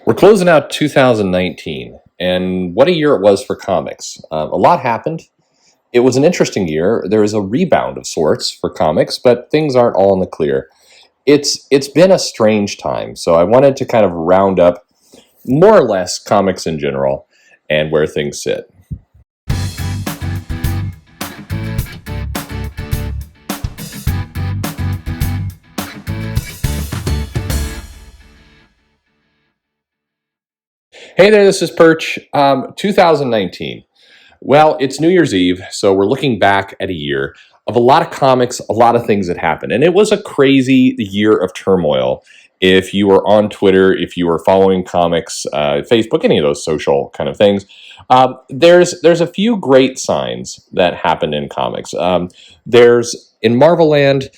We're closing out 2019, and what a year it was for comics. A lot happened. It was an interesting year. There was a rebound of sorts for comics, but things aren't all in the clear. It's been a strange time, so I wanted to kind of round up more or less comics in general and where things sit. Hey there, this is Perch. 2019. Well, it's New Year's Eve, so we're looking back at a year of a lot of comics, a lot of things that happened. And it was a crazy year of turmoil. If you were on Twitter, if you were following comics, Facebook, any of those social kind of things, there's a few great signs that happened in comics. There's in Marvel Land,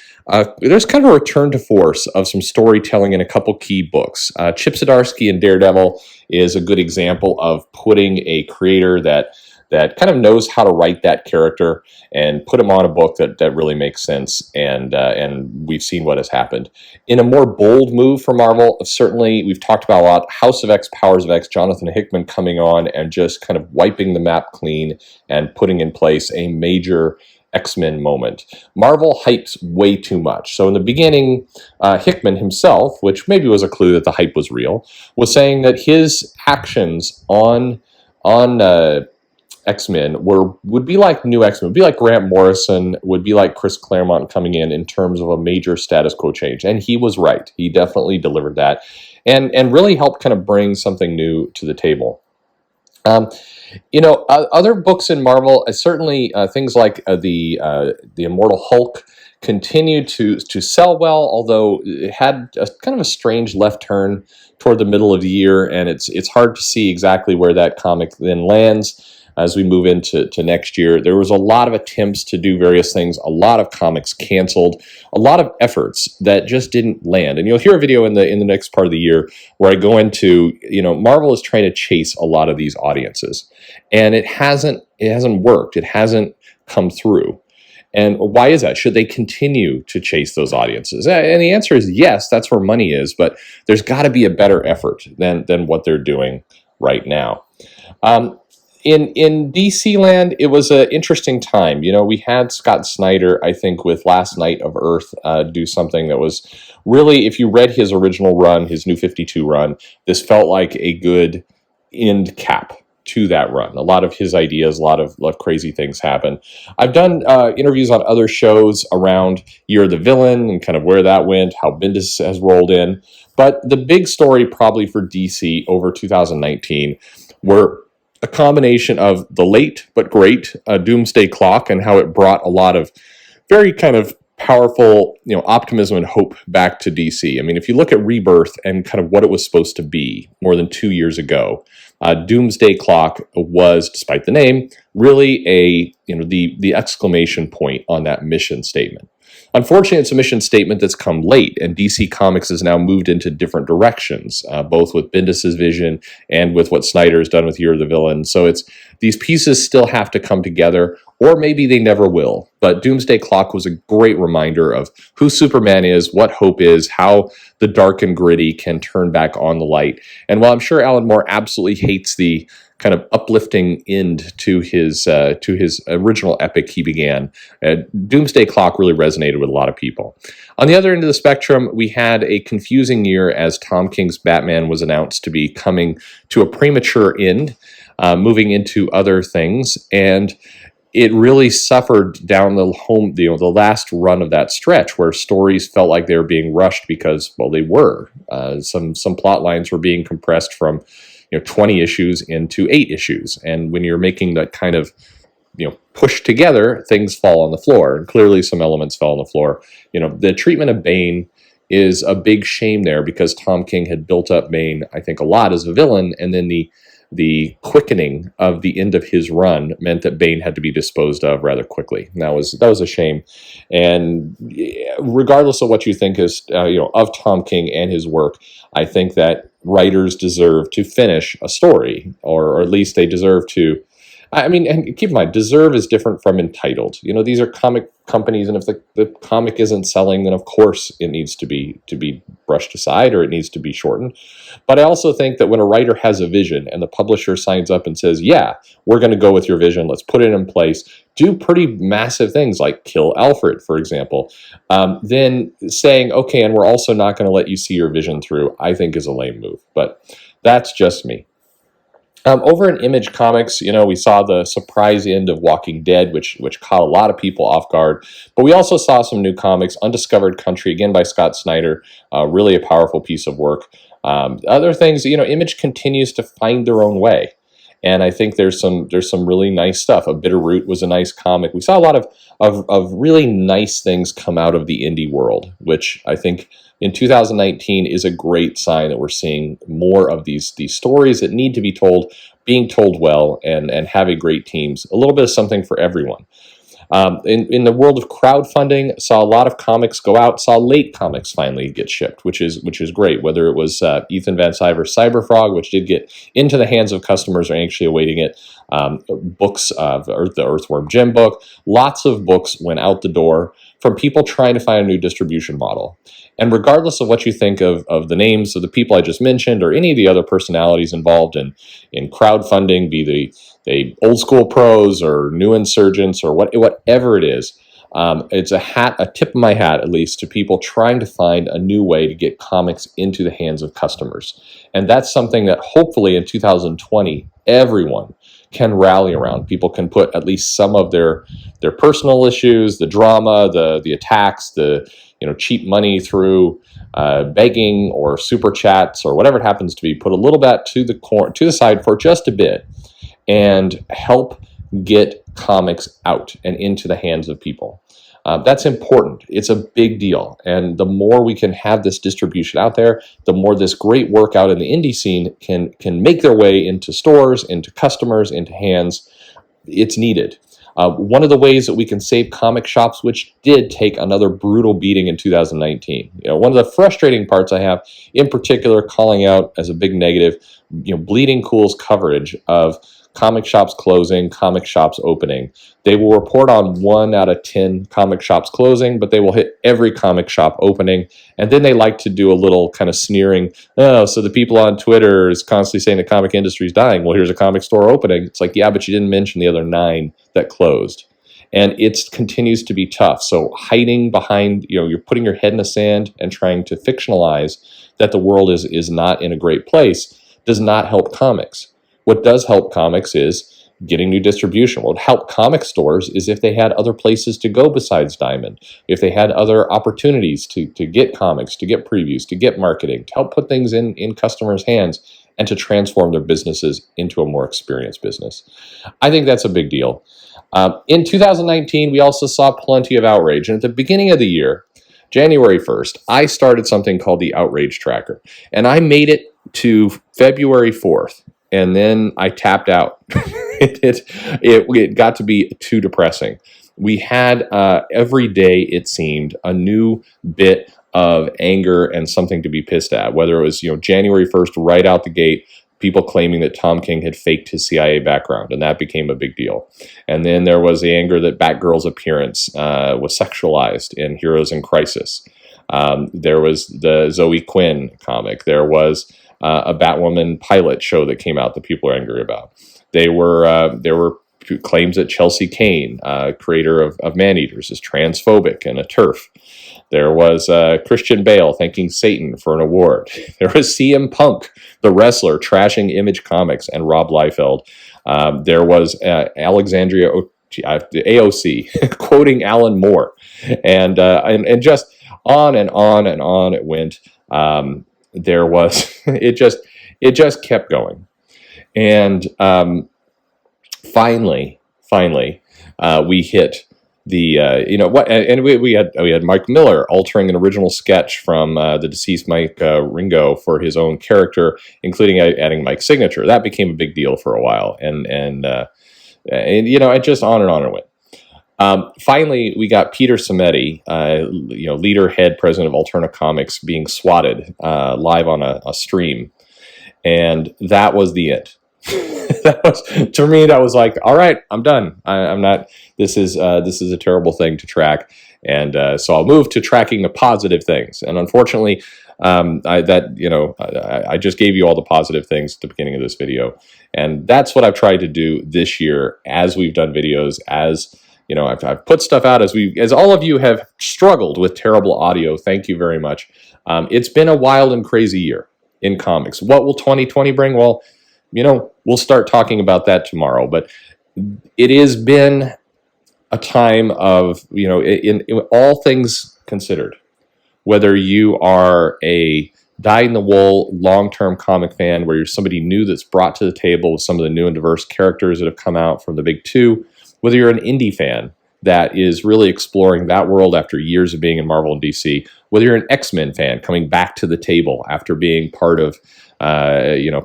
there's kind of a return to force of some storytelling in a couple key books. Chip Zdarsky in Daredevil is a good example of putting a creator that kind of knows how to write that character and put him on a book that really makes sense, and we've seen what has happened. In a more bold move for Marvel, certainly we've talked about a lot, House of X, Powers of X, Jonathan Hickman coming on and just kind of wiping the map clean and putting in place a major X-Men moment. Marvel hypes way too much. So in the beginning, Hickman himself, which maybe was a clue that the hype was real, was saying that his actions on X-Men would be like new X-Men, would be like Grant Morrison, would be like Chris Claremont coming in terms of a major status quo change. And he was right. He definitely delivered that and really helped kind of bring something new to the table. Other books in Marvel, certainly things like the Immortal Hulk continued to sell well, although it had kind of a strange left turn toward the middle of the year, and it's hard to see exactly where that comic then lands as we move into next year. There was a lot of attempts to do various things, a lot of comics canceled, a lot of efforts that just didn't land. And you'll hear a video in the next part of the year where I go into, Marvel is trying to chase a lot of these audiences, and it hasn't worked. It hasn't come through. And why is that? Should they continue to chase those audiences? And the answer is yes, that's where money is, but there's got to be a better effort than what they're doing right now. In DC land, it was an interesting time. We had Scott Snyder, I think, with Last Night of Earth, do something that was really, if you read his original run, his New 52 run, this felt like a good end cap to that run. A lot of his ideas, a lot of crazy things happen. I've done interviews on other shows around Year of the Villain and kind of where that went, how Bendis has rolled in. But the big story probably for DC over 2019 were a combination of the late but great Doomsday Clock and how it brought a lot of very kind of powerful, optimism and hope back to DC. I mean, if you look at Rebirth and kind of what it was supposed to be more than 2 years ago, Doomsday Clock was, despite the name, really the exclamation point on that mission statement. Unfortunately, it's a mission statement that's come late, and DC Comics has now moved into different directions, both with Bendis' vision and with what Snyder's done with Year of the Villain. So these pieces still have to come together, or maybe they never will. But Doomsday Clock was a great reminder of who Superman is, what hope is, how the dark and gritty can turn back on the light. And while I'm sure Alan Moore absolutely hates the kind of uplifting end to his original epic he began, Doomsday Clock really resonated with a lot of people. On the other end of the spectrum, we had a confusing year as Tom King's Batman was announced to be coming to a premature end, moving into other things, and it really suffered down the last run of that stretch where stories felt like they were being rushed because, well, they were. Some plot lines were being compressed from 20 issues into 8 issues. And when you're making that kind of, push together, things fall on the floor. And clearly some elements fell on the floor. The treatment of Bane is a big shame there because Tom King had built up Bane, I think, a lot as a villain. And then the quickening of the end of his run meant that Bane had to be disposed of rather quickly. And that was a shame. And regardless of what you think is of Tom King and his work, I think that writers deserve to finish a story, or at least they deserve to. I mean, and keep in mind, deserve is different from entitled. These are comic companies, and if the comic isn't selling, then of course it needs to be brushed aside or it needs to be shortened. But I also think that when a writer has a vision and the publisher signs up and says, yeah, we're going to go with your vision, let's put it in place, do pretty massive things like kill Alfred, for example, then saying, okay, and we're also not going to let you see your vision through, I think is a lame move. But that's just me. Over in Image Comics, we saw the surprise end of Walking Dead, which caught a lot of people off guard. But we also saw some new comics, Undiscovered Country, again by Scott Snyder, really a powerful piece of work. Other things, Image continues to find their own way. And I think there's some really nice stuff. A Bitter Root was a nice comic. We saw a lot of really nice things come out of the indie world, which I think in 2019 is a great sign that we're seeing more of these stories that need to be told, being told well, and having great teams. A little bit of something for everyone. In the world of crowdfunding, saw a lot of comics go out, saw late comics finally get shipped, which is great. Whether it was Ethan Van Sciver's Cyberfrog, which did get into the hands of customers who are anxiously awaiting it, books of the Earthworm Jim book, lots of books went out the door from people trying to find a new distribution model. And regardless of what you think of the names of the people I just mentioned or any of the other personalities involved in crowdfunding, be they old school pros or new insurgents or whatever it is, it's a tip of my hat, at least, to people trying to find a new way to get comics into the hands of customers. And that's something that hopefully in 2020, everyone can rally around. People can put at least some of their personal issues, the drama, the attacks, the cheap money through begging or super chats or whatever it happens to be, put a little bit to the side for just a bit and help get comics out and into the hands of people. That's important. It's a big deal. And the more we can have this distribution out there, the more this great work out in the indie scene can make their way into stores, into customers, into hands. It's needed. One of the ways that we can save comic shops, which did take another brutal beating in 2019. One of the frustrating parts I have, in particular, calling out as a big negative, Bleeding Cool's coverage of comic shops closing, comic shops opening. They will report on 1 out of 10 comic shops closing, but they will hit every comic shop opening. And then they like to do a little kind of sneering, oh, so the people on Twitter is constantly saying the comic industry is dying. Well, here's a comic store opening. It's like, yeah, but you didn't mention the other 9 that closed. And it continues to be tough. So hiding behind, you're putting your head in the sand and trying to fictionalize that the world is not in a great place does not help comics. What does help comics is getting new distribution. What would help comic stores is if they had other places to go besides Diamond, if they had other opportunities to get comics, to get previews, to get marketing, to help put things in customers' hands and to transform their businesses into a more experienced business. I think that's a big deal. In 2019, we also saw plenty of outrage. And at the beginning of the year, January 1st, I started something called the Outrage Tracker. And I made it to February 4th. And then I tapped out. It got to be too depressing. We had every day, it seemed, a new bit of anger and something to be pissed at. Whether it was January 1st, right out the gate, people claiming that Tom King had faked his CIA background, and that became a big deal. And then there was the anger that Batgirl's appearance was sexualized in Heroes in Crisis. There was the Zoe Quinn comic. There was a Batwoman pilot show that came out that people are angry about. There were claims that Chelsea Kane, creator of Maneaters, is transphobic and a TERF. There was Christian Bale thanking Satan for an award. There was CM Punk, the wrestler, trashing Image Comics and Rob Liefeld. There was Alexandria AOC quoting Alan Moore, and just on and on and on it went. There was it just kept going, and finally we hit the and we had Mike Miller altering an original sketch from the deceased Mike Ringo for his own character, including adding Mike's signature. That became a big deal for a while, and it just on and on it went. Finally, we got Peter Simeti, leader, head, president of Alterna Comics, being swatted live on a stream, and that was the end. To me, that was like, all right, I'm done. I'm not. This is a terrible thing to track, and so I'll move to tracking the positive things. And unfortunately, I just gave you all the positive things at the beginning of this video, and that's what I've tried to do this year as we've done videos. As you know, I've put stuff out as all of you have struggled with terrible audio. Thank you very much. It's been a wild and crazy year in comics. What will 2020 bring? Well, we'll start talking about that tomorrow. But it has been a time of, in all things considered, whether you are a dyed-in-the-wool long-term comic fan where you're somebody new that's brought to the table with some of the new and diverse characters that have come out from the big two, whether you're an indie fan that is really exploring that world after years of being in Marvel and DC, whether you're an X-Men fan coming back to the table after being part of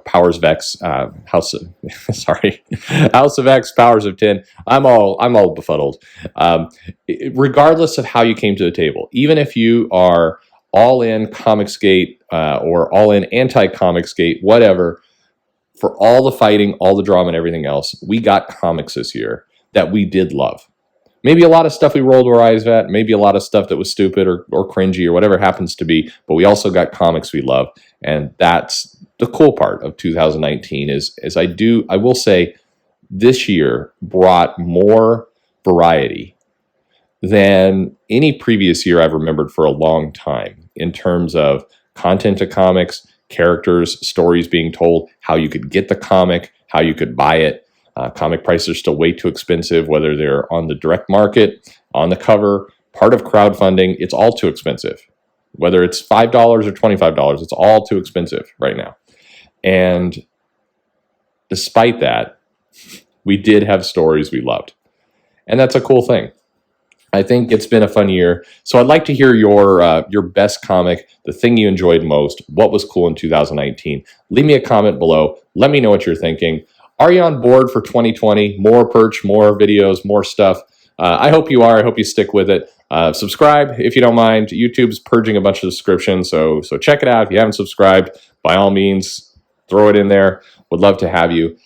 Powers of X, House of X, Powers of 10. I'm all befuddled. Regardless of how you came to the table, even if you are all in Comicsgate or all in anti-Comicsgate, whatever, for all the fighting, all the drama, and everything else, we got comics this year that we did love. Maybe a lot of stuff we rolled our eyes at, maybe a lot of stuff that was stupid or cringy or whatever it happens to be, but we also got comics we love, and that's the cool part of 2019 is I will say this year brought more variety than any previous year I've remembered for a long time in terms of content of comics, characters, stories being told, how you could get the comic, how you could buy it. Comic prices are still way too expensive, whether they're on the direct market, on the cover, part of crowdfunding, it's all too expensive. Whether it's $5 or $25, it's all too expensive right now. And despite that, we did have stories we loved. And that's a cool thing. I think it's been a fun year. So I'd like to hear your best comic, the thing you enjoyed most, what was cool in 2019. Leave me a comment below. Let me know what you're thinking. Are you on board for 2020? More Perch, more videos, more stuff. I hope you are. I hope you stick with it. Subscribe if you don't mind. YouTube's purging a bunch of subscriptions, so check it out. If you haven't subscribed, by all means, throw it in there. Would love to have you.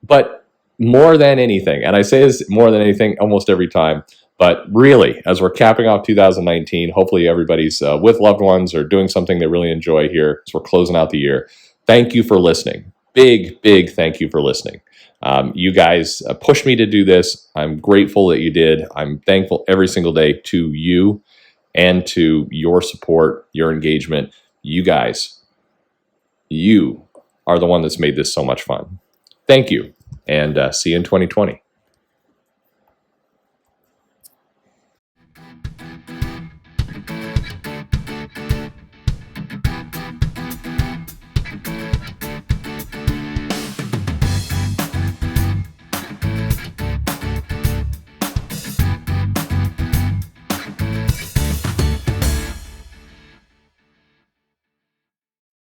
But more than anything, and I say this more than anything almost every time, but really, as we're capping off 2019, hopefully everybody's with loved ones or doing something they really enjoy here as we're closing out the year. Thank you for listening. Big thank you for listening. You guys pushed me to do this. I'm grateful that you did. I'm thankful every single day to you and to your support, your engagement. You guys, you are the one that's made this so much fun. Thank you, and see you in 2020.